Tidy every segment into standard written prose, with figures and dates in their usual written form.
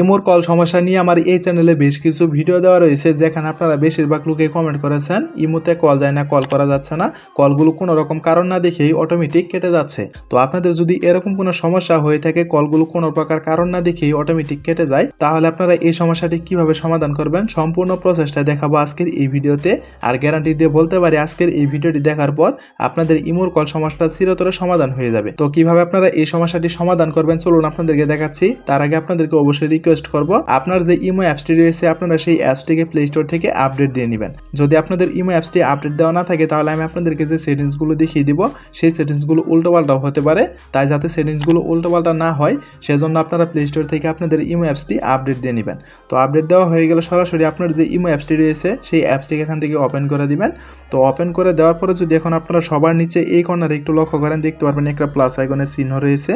ইমোর call সমস্যা নিয়ে আমার এই চ্যানেলে বেশ কিছু ভিডিও দেওয়া রয়েছে, যেখানে আপনারা বেশিরভাগ লোকে কমেন্ট করেছেন ইমোতে কল যায় না, কল করা যাচ্ছে না, কলগুলো কোনো রকম কারণ না দেখেই অটোমেটিক কেটে যাচ্ছে। তো আপনাদের যদি এরকম কোনো সমস্যা হয়ে থাকে, কলগুলো কোনো প্রকার কারণ না দেখেই অটোমেটিক কেটে যায়, তাহলে আপনারা এই সমস্যাটি কিভাবে সমাধান করবেন সম্পূর্ণ প্রসেসটা দেখাবো আজকের এই ভিডিওতে। আর গ্যারান্টি দিয়ে বলতে পারি আজকের এই ভিডিওটি দেখার পর আপনাদের ইমোর কল সমস্যা চিরতরে সমাধান হয়ে যাবে। তো কিভাবে আপনারা এই সমস্যাটি সমাধান করবেন চলুন আপনাদেরকে দেখাচ্ছি। তার আগে আপনাদেরকে অবশ্যই রিকোয়েস্ট করব, আপনার যে ইমো অ্যাপসটি রয়েছে আপনারা সেই অ্যাপসটিকে প্লে স্টোর থেকে আপডেট দিয়ে নেবেন। যদি আপনাদের ইমো অ্যাপসটি আপডেট দেওয়া না থাকে, তাহলে আমি আপনাদেরকে যে সেটিংসগুলো দেখিয়ে দিব সেই সেটিংসগুলো উল্টোপাল্টাও হতে পারে। তাই যাতে সেটিংসগুলো উল্টোপাল্টা না হয় সেজন্য আপনারা প্লে স্টোর থেকে আপনাদের ইমো অ্যাপসটি আপডেট দিয়ে নেবেন। তো আপডেট দেওয়া হয়ে গেলে সরাসরি আপনার যে ইমো অ্যাপসটি রয়েছে সেই অ্যাপসটিকে এখান থেকে ওপেন করে দিবেন। তো ওপেন করে দেওয়ার পরে যদি এখন আপনারা সবার নিচে এই কর্নারে একটু লক্ষ্য করেন, দেখতে পারবেন একটা প্লাস আইকনের চিহ্ন রয়েছে।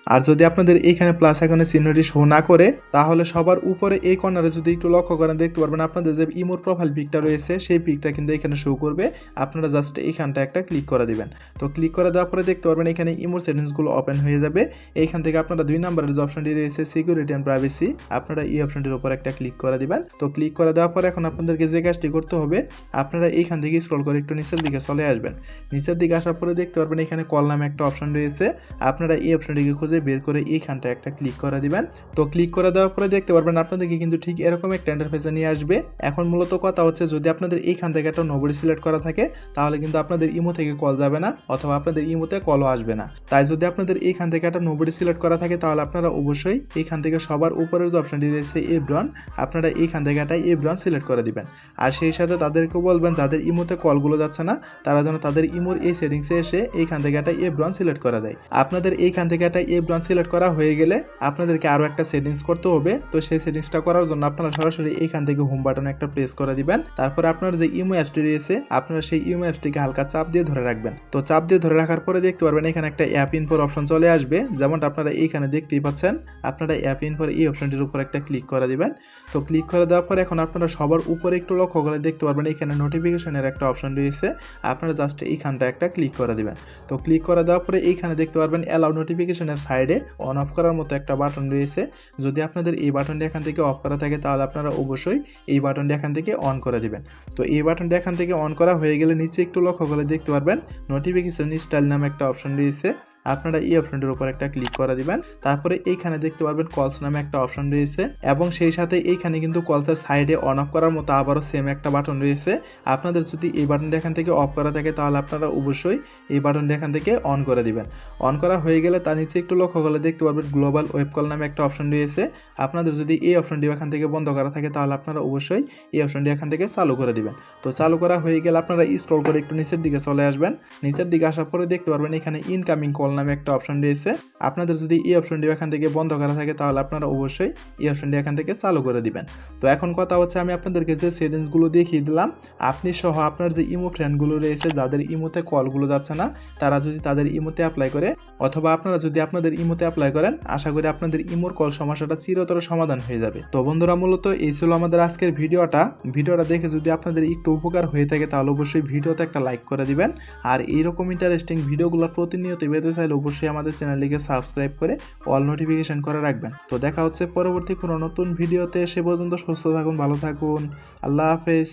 আর যদি আপনাদের এইখানে প্লাস আইকনের চিহ্নটি শো না করে, তাহলে সবার উপরে এই কর্নারে যদি একটু লক্ষ্য করেন, দেখতে পারবেন আপনাদের যে ইমোর প্রোফাইল পিকটা রয়েছে সেই পিকটা কিন্তু এখানে শো করবে। আপনারা জাস্ট এইখানটা একটা ক্লিক করে দিবেন। তো ক্লিক করে দেওয়ার পরে দেখতে পারবেন এখানে ইমোর সেটিংসগুলো ওপেন হয়ে যাবে। এইখান থেকে আপনারা 2 নম্বরের যে অপশনটি রয়েছে সিকিউরিটি অ্যান্ড প্রাইভেসি, আপনারা এই অপশনটির উপর একটা ক্লিক করে দিবেন। তো ক্লিক করে দেওয়ার পরে এখন আপনাদেরকে যে কাজটি করতে হবে, আপনারা এইখান থেকে স্ক্রল করে একটু নিচের দিকে চলে আসবেন। নিচের দিকে আসার পরে দেখতে পারবেন এখানে কল নামে একটা অপশন রয়েছে। আপনারা এই অপশনটিকে খুঁজে বের করে এইখানটা একটা ক্লিক করে দিবেন। তো ক্লিক করে দেওয়ার পরে দেখতে পারবেন আপনাদেরকে কিন্তু ঠিক এরকম একটা ইন্টারফেসে নিয়ে আসবে। এখন মূলত কথা হচ্ছে, যদি আপনাদের এইখান থেকে একটা নোবডি সিলেক্ট করা থাকে, তাহলে কিন্তু আপনাদের ইমো থেকে কল যাবে না, অথবা আপনাদের ইমোতে কলও আসবে না। তাই যদি আপনাদের এইখান থেকে একটা নোবডি সিলেক্ট করা থাকে, তাহলে আপনারা অবশ্যই এইখান থেকে সবার উপরের যে অপশনটি রয়েছে এভরিওয়ান, আপনারা এইখান থেকে একটা এভরিওয়ান সিলেক্ট করে দিবেন। আর সেই সাথে তাদেরকেও বলবেন যাদের ইমোতে কলগুলো যাচ্ছে না, তারা যেন তাদের ইমোর এই সেটিংসে এসে এইখান থেকে একটা এভরিওয়ান সিলেক্ট করে দেয়। আপনাদের এইখান থেকে একটা এভরিওয়ান সিলেক্ট করা হয়ে গেলে আপনাদেরকে আরো একটা সেটিংস করতে হবে। তো সেই সেটিংসটা করার জন্য আপনারা সরাসরি এইখান থেকে হোম বাটনে একটা প্রেস করে দিবেন। তারপর আপনার যে ইমো অ্যাপসটি রয়েছে, আপনারা সেই ইমো অ্যাপসটিকে হালকা চাপ দিয়ে ধরে রাখবেন। তো চাপ দিয়ে ধরে রাখার পরে দেখতে পারবেন এখানে একটা অ্যাপ ইনফোর অপশন চলে আসবে, যেমনটা আপনারা এইখানে দেখতেই পাচ্ছেন। আপনারা অ্যাপ ইনফোর এই অপশনটির উপর একটা ক্লিক করে দিবেন। তো ক্লিক করে দেওয়ার পরে এখন আপনারা সবার উপরে একটু লক্ষ্য করে দেখতে পারবেন এখানে নোটিফিকেশনের একটা অপশন রয়েছে। আপনারা জাস্ট এইখানটা একটা ক্লিক করে দিবেন। তো ক্লিক করে দেওয়ার পরে এইখানে দেখতে পারবেন অ্যালাউ নোটিফিকেশনের সাইডে অন অফ করার মতো একটা বাটন রয়েছে। যদি আপনাদের এই বাটনটি এখান থেকে অফ করা থাকে, তাহলে আপনারা অবশ্যই এই বাটনটি এখান থেকে অন করে দিবেন। তো এই বাটনটি এখান থেকে অন করা হয়ে গেলে নিচে একটু লক্ষ্য করে দেখতে পারবেন নোটিফিকেশন স্টাইল নামে একটা অপশন রয়েছে। আপনারা এই অপশনটির উপর একটা ক্লিক করে দিবেন। তারপরে এইখানে দেখতে পারবেন কলস নামে একটা অপশন রয়েছে, এবং সেই সাথে এইখানে কিন্তু কলসের সাইডে অন অফ করার মতো আবারও সেম একটা বাটন রয়েছে। আপনাদের যদি এই বাটনটি এখান থেকে অফ করা থাকে, তাহলে আপনারা অবশ্যই এই বাটনটি এখান থেকে অন করে দিবেন। অন করা হয়ে গেলে তার নিচে একটু লক্ষ্য করলে দেখতে পারবেন গ্লোবাল ওয়েব কল নামে একটা অপশন রয়েছে। আপনাদের যদি এই অপশনটি এখান থেকে বন্ধ করা থাকে, তাহলে আপনারা অবশ্যই এই অপশনটি এখান থেকে চালু করে দিবেন। তো চালু করা হয়ে গেলে আপনারা স্ক্রল করে একটু নিচের দিকে চলে আসবেন। নিচের দিকে আসার পরে দেখতে পারবেন এখানে ইনকামিং কল নামে একটা অপশন রয়েছে। আপনাদের যদি এই অপশনটি এখান থেকে বন্ধ করা থাকে, তাহলে আপনারা অবশ্যই এই অপশনটি এখান থেকে চালু করে দিবেন। তো এখন কথা হচ্ছে, আমি আপনাদেরকে যে সেটিংসগুলো দেখিয়ে দিলাম, আপনি সহ আপনার যে ইমো ফ্রেন্ডগুলো রয়েছে যাদের ইমোতে কলগুলো যাচ্ছে না, তারা যদি তাদের ইমোতে অ্যাপ্লাই করে, অথবা আপনারা যদি আপনাদের ইমোতে অ্যাপ্লাই করেন, আশা করি আপনাদের ইমোর কল সমস্যাটা চিরতরে সমাধান হয়ে যাবে। তো বন্ধুরা, মূলত এই ছিল আমাদের আজকের ভিডিওটা দেখে যদি আপনাদের একটু উপকার হয়ে থাকে, তাহলে অবশ্যই ভিডিওতে একটা লাইক করে দিবেন। আর এইরকম ইন্টারেস্টিং ভিডিওগুলো প্রতিনিয়ত পেতে চাইলে অবশ্যই আমাদের চ্যানেলটিকে সাবস্ক্রাইব করে অল নোটিফিকেশন করে রাখবেন। তো দেখা হচ্ছে পরবর্তী কোনো নতুন ভিডিওতে। সে পর্যন্ত সুস্থ থাকুন, ভালো থাকুন, আল্লাহ হাফেজ।